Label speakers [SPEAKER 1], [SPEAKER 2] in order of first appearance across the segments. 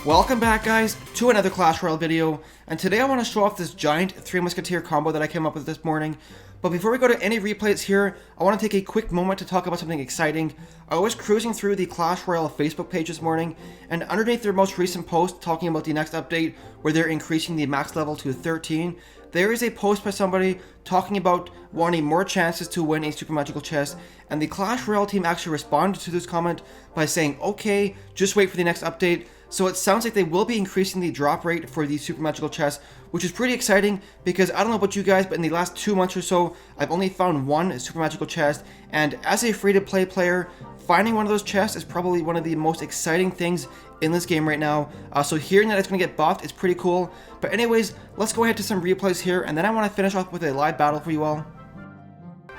[SPEAKER 1] Welcome back, guys, to another Clash Royale video, and today I want to show off this giant 3 Musketeer combo that I came up with this morning. But before we go to any replays here, I want to take a quick moment to talk about something exciting. I was cruising through the Clash Royale Facebook page this morning, and underneath their most recent post talking about the next update where they're increasing the max level to 13, there is a post by somebody talking about wanting more chances to win a super magical chest, and the Clash Royale team actually responded to this comment by saying, okay, just wait for the next update. So it sounds like they will be increasing the drop rate for the super magical chests, which is pretty exciting because I don't know about you guys, but in the last 2 months or so, I've only found one super magical chest, and as a free-to-play player, finding one of those chests is probably one of the most exciting things in this game right now. So hearing that it's going to get buffed is pretty cool. But anyways, let's go ahead to some replays here, and then I want to finish off with a live battle for you all.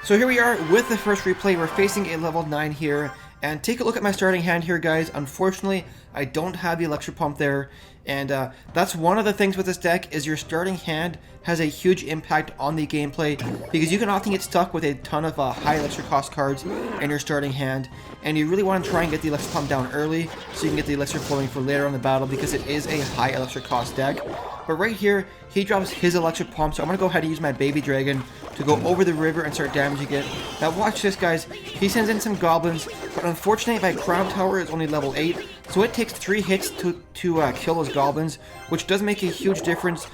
[SPEAKER 1] So here we are with the first replay. We're facing a level 9 here. And take a look at my starting hand here, guys. Unfortunately, I don't have the Elixir Pump there. And that's one of the things with this deck, is your starting hand has a huge impact on the gameplay, because you can often get stuck with a ton of high Elixir cost cards in your starting hand. And you really want to try and get the Elixir Pump down early so you can get the Elixir flowing for later on the battle, because it is a high Elixir cost deck. But right here, he drops his Elixir Pump, so I'm going to go ahead and use my Baby Dragon to go over the river and start damaging it. Now watch this, guys. He sends in some goblins, but unfortunately my Crown Tower is only level 8, so it takes 3 hits to kill those goblins, which does make a huge difference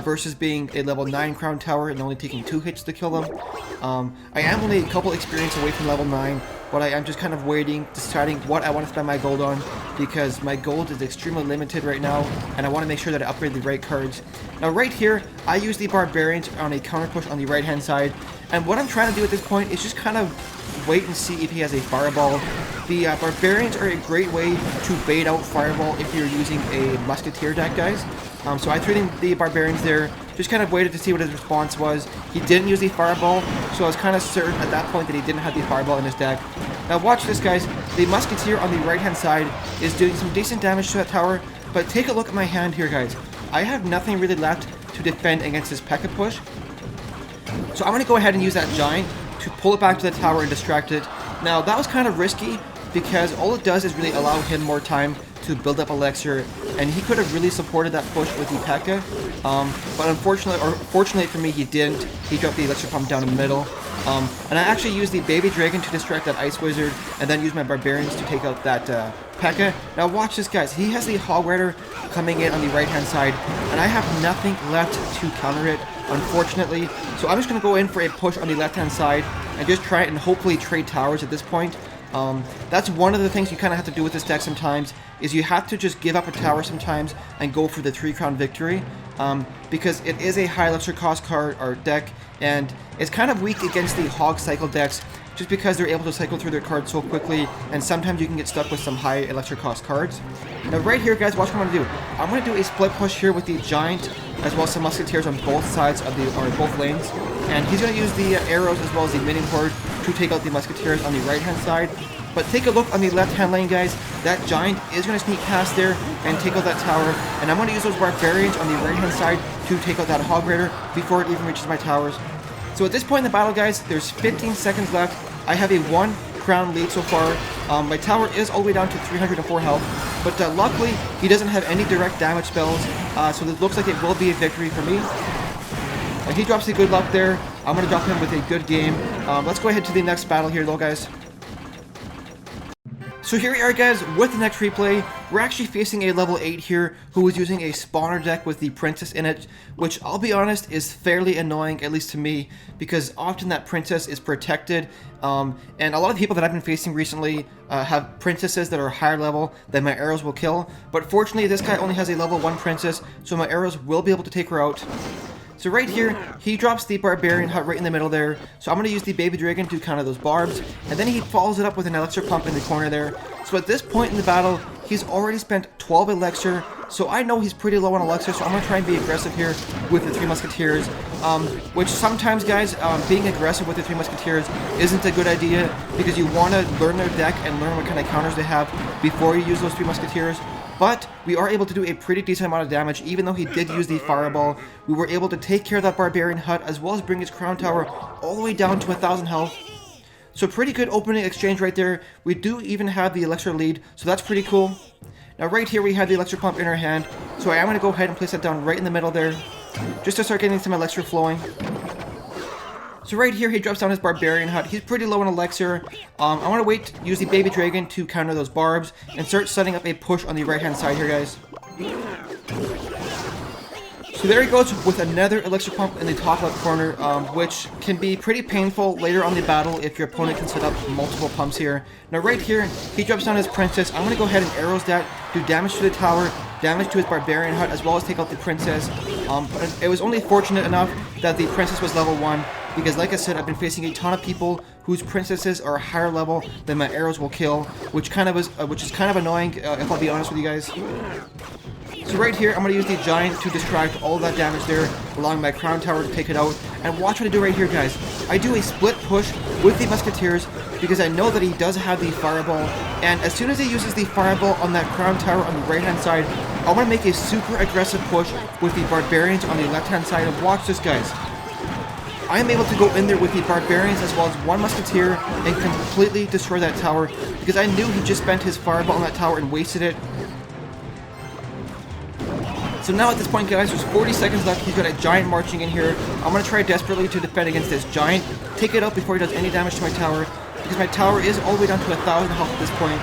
[SPEAKER 1] versus being a level 9 Crown Tower and only taking 2 hits to kill them. I am only a couple experience away from level 9, but I am just kind of waiting, deciding what I want to spend my gold on, because my gold is extremely limited right now, and I want to make sure that I upgrade the right cards. Now right here, I use the Barbarians on a counter push on the right hand side, and what I'm trying to do at this point is just kind of wait and see if he has a Fireball. The Barbarians are a great way to bait out Fireball if you're using a Musketeer deck, guys. So I threw in the Barbarians there, just kind of waited to see what his response was. He didn't use the Fireball, so I was kind of certain at that point that he didn't have the Fireball in his deck. Now watch this, guys. The Musketeer on the right hand side is doing some decent damage to that tower, but take a look at my hand here, guys. I have nothing really left to defend against this P.E.K.K.A push. So I'm going to go ahead and use that Giant to pull it back to the tower and distract it. Now that was kind of risky, because all it does is really allow him more time to build up Elixir, and he could have really supported that push with the P.E.K.K.A. But unfortunately, or fortunately for me, he didn't. He dropped the Elixir Pump down the middle. And I actually used the Baby Dragon to distract that Ice Wizard, and then used my Barbarians to take out that P.E.K.K.A. Now watch this, guys. He has the Hog Rider coming in on the right hand side, and I have nothing left to counter it, unfortunately. So I'm just going to go in for a push on the left hand side and just try and hopefully trade towers at this point. That's one of the things you kind of have to do with this deck sometimes, is you have to just give up a tower sometimes and go for the 3-crown victory, because it is a high Elixir cost card or deck, and it's kind of weak against the Hog cycle decks, just because they're able to cycle through their cards so quickly, and sometimes you can get stuck with some high Elixir cost cards. Now right here, guys, watch what I'm going to do. I'm going to do a split push here with the Giant, as well as some Musketeers on both sides of the, or both lanes, and he's going to use the arrows as well as the minion horde to take out the Musketeers on the right hand side. But take a look on the left hand lane, guys. That Giant is going to sneak past there and take out that tower, and I'm going to use those Barbarians on the right hand side to take out that Hog Rider before it even reaches my towers. So at this point in the battle, guys, there's 15 seconds left. I have a 1 crown lead so far. My tower is all the way down to 304 health, but luckily he doesn't have any direct damage spells, so it looks like it will be a victory for me. He drops the good luck there. I'm going to drop him with a good game. Let's go ahead to the next battle here, though, guys. So here we are, guys, with the next replay. We're actually facing a level 8 here who is using a spawner deck with the princess in it, which I'll be honest is fairly annoying, at least to me, because often that princess is protected, and a lot of people that I've been facing recently have princesses that are higher level than my arrows will kill, but fortunately this guy only has a level 1 princess, so my arrows will be able to take her out. So right here, he drops the Barbarian Hut right in the middle there. So I'm going to use the Baby Dragon to counter those barbs. And then he follows it up with an Elixir Pump in the corner there. So at this point in the battle, he's already spent 12 Elixir. So I know he's pretty low on Elixir, so I'm going to try and be aggressive here with the 3 Musketeers. Which sometimes, guys, being aggressive with the 3 Musketeers isn't a good idea, because you want to learn their deck and learn what kind of counters they have before you use those 3 Musketeers. But we are able to do a pretty decent amount of damage, even though he did use the Fireball. We were able to take care of that Barbarian Hut, as well as bring his Crown Tower all the way down to 1,000 health. So pretty good opening exchange right there. We do even have the Elixir lead, so that's pretty cool. Now right here we have the Elixir Pump in our hand, so I am going to go ahead and place that down right in the middle there, just to start getting some Elixir flowing. So right here, he drops down his Barbarian Hut. He's pretty low on Elixir. I want to wait, use the Baby Dragon to counter those barbs, and start setting up a push on the right-hand side here, guys. So there he goes with another Elixir Pump in the top left corner, which can be pretty painful later on the battle if your opponent can set up multiple pumps here. Now right here, he drops down his Princess. I'm going to go ahead and arrows that, do damage to the tower, damage to his Barbarian Hut, as well as take out the Princess. But it was only fortunate enough that the Princess was level 1, because like I said, I've been facing a ton of people whose princesses are higher level than my arrows will kill, which is kind of annoying, if I'll be honest with you guys. So right here, I'm going to use the Giant to distract all of that damage there, allowing my Crown Tower to take it out. And watch what I do right here, guys. I do a split push with the Musketeers, because I know that he does have the Fireball, and as soon as he uses the Fireball on that Crown Tower on the right-hand side, I want to make a super aggressive push with the Barbarians on the left-hand side. And watch this, guys. I am able to go in there with the Barbarians as well as one Musketeer and completely destroy that tower, because I knew he just spent his Fireball on that tower and wasted it. So now at this point, guys, there's 40 seconds left. He's got a Giant marching in here. I'm going to try desperately to defend against this Giant, take it out before he does any damage to my tower, because my tower is all the way down to 1,000 health at this point.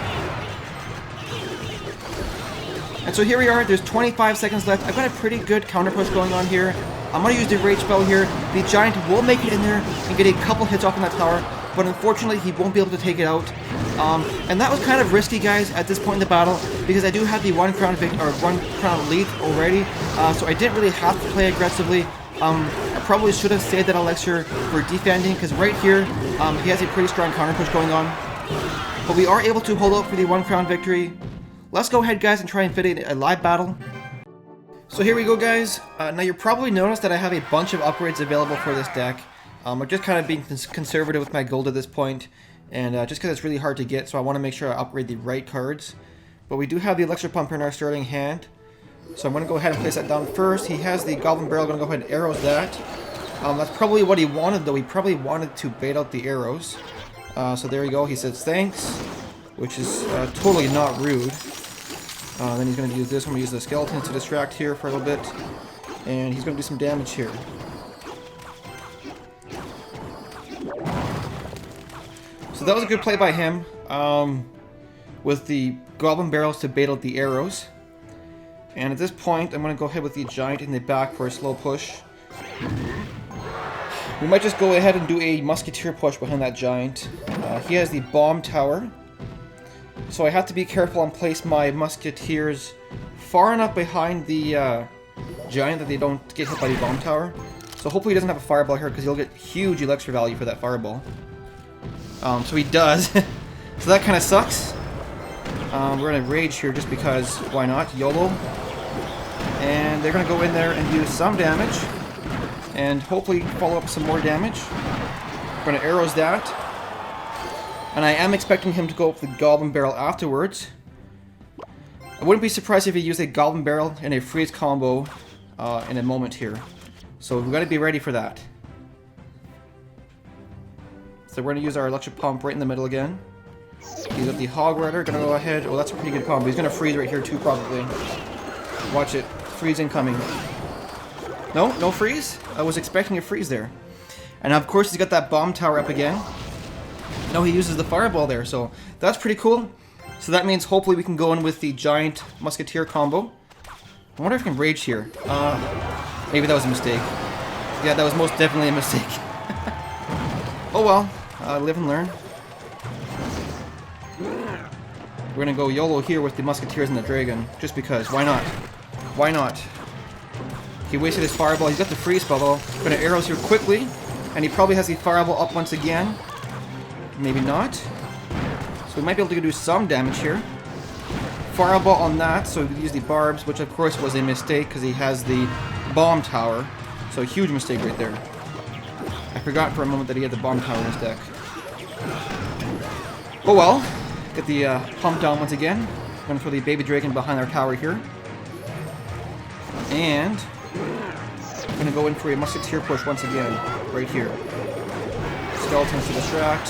[SPEAKER 1] And so here we are, there's 25 seconds left. I've got a pretty good counter push going on here. I'm going to use the Rage Spell here. The Giant will make it in there and get a couple hits off on that tower, but unfortunately he won't be able to take it out. And that was kind of risky, guys, at this point in the battle, because I do have the one crown lead already, so I didn't really have to play aggressively. I probably should have saved that Elixir for defending, because right here he has a pretty strong counter push going on. But we are able to hold out for the 1 crown victory. Let's go ahead, guys, and try and fit in a live battle. So here we go, guys. Now you probably noticed that I have a bunch of upgrades available for this deck. I'm just kind of being conservative with my gold at this point, and just because it's really hard to get, so I want to make sure I upgrade the right cards. But we do have the Elixir Pumper in our starting hand, so I'm going to go ahead and place that down first. He has the Goblin Barrel, going to go ahead and arrows that. That's probably what he wanted, though. He probably wanted to bait out the arrows. So there you go. He says thanks, which is totally not rude. Then he's going to use this. I'm going to use the Skeletons to distract here for a little bit. And he's going to do some damage here. So that was a good play by him. With the Goblin Barrels to bait out the arrows. And at this point, I'm going to go ahead with the Giant in the back for a slow push. We might just go ahead and do a Musketeer push behind that Giant. He has the Bomb Tower. So I have to be careful and place my Musketeers far enough behind the Giant that they don't get hit by the Bomb Tower. So hopefully he doesn't have a Fireball here, because he'll get huge Elixir value for that Fireball. So he does. So that kind of sucks. We're going to Rage here just because, why not? YOLO. And they're going to go in there and do some damage. And hopefully follow up some more damage. We're going to arrows that. And I am expecting him to go up the Goblin Barrel afterwards. I wouldn't be surprised if he used a Goblin Barrel and a freeze combo in a moment here. So we've got to be ready for that. So we're going to use our Electric Pump right in the middle again. He's got the Hog Rider, going to go ahead. Oh, that's a pretty good combo. He's going to freeze right here too, probably. Watch it. Freeze incoming. No? No freeze? I was expecting a freeze there. And of course he's got that Bomb Tower up again. No, he uses the Fireball there, so that's pretty cool. So that means hopefully we can go in with the Giant Musketeer combo. I wonder if I can Rage here. Maybe that was a mistake. Yeah, that was most definitely a mistake. Oh well, live and learn. We're gonna go YOLO here with the Musketeers and the Dragon, just because. Why not? Why not? He wasted his Fireball. He's got the Freeze Spell though. Gonna arrows here quickly, and he probably has the Fireball up once again. Maybe not. So we might be able to do some damage here. Fireball on that, so we use the Barbs, which of course was a mistake because he has the Bomb Tower. So a huge mistake right there. I forgot for a moment that he had the Bomb Tower in his deck. Oh well. Get the pump down once again. Going to throw the Baby Dragon behind our tower here. And I'm going to go in for a Musketeer push once again. Right here. Skeletons to distract.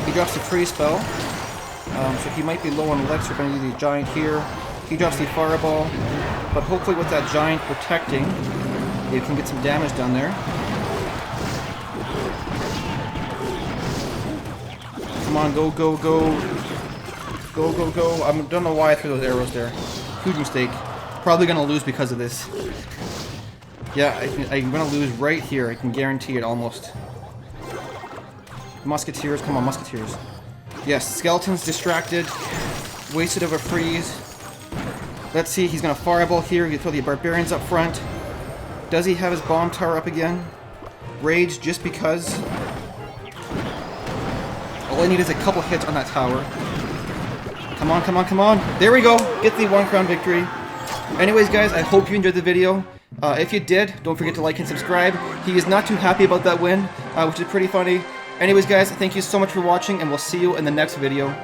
[SPEAKER 1] He drops the Freeze Spell. So he might be low on Elixir. We're going to do the Giant here. He drops the fireball, but hopefully with that giant protecting, you can get some damage done there. Come on, go, go, go. Go, go, go. I don't know why I threw those arrows there. Huge mistake. Probably gonna lose because of this. Yeah, I'm gonna lose right here. I can guarantee it almost. Musketeers, come on, Musketeers. Yes, Skeleton's distracted. Wasted of a freeze. Let's see, he's gonna fireball here. He throw the barbarians up front. Does he have his bomb tower up again? Rage just because. All I need is a couple hits on that tower. Come on, come on, come on. There we go. Get the 1 crown victory. Anyways, guys, I hope you enjoyed the video. If you did, don't forget to like and subscribe. He is not too happy about that win, which is pretty funny. Anyways, guys, thank you so much for watching, and we'll see you in the next video.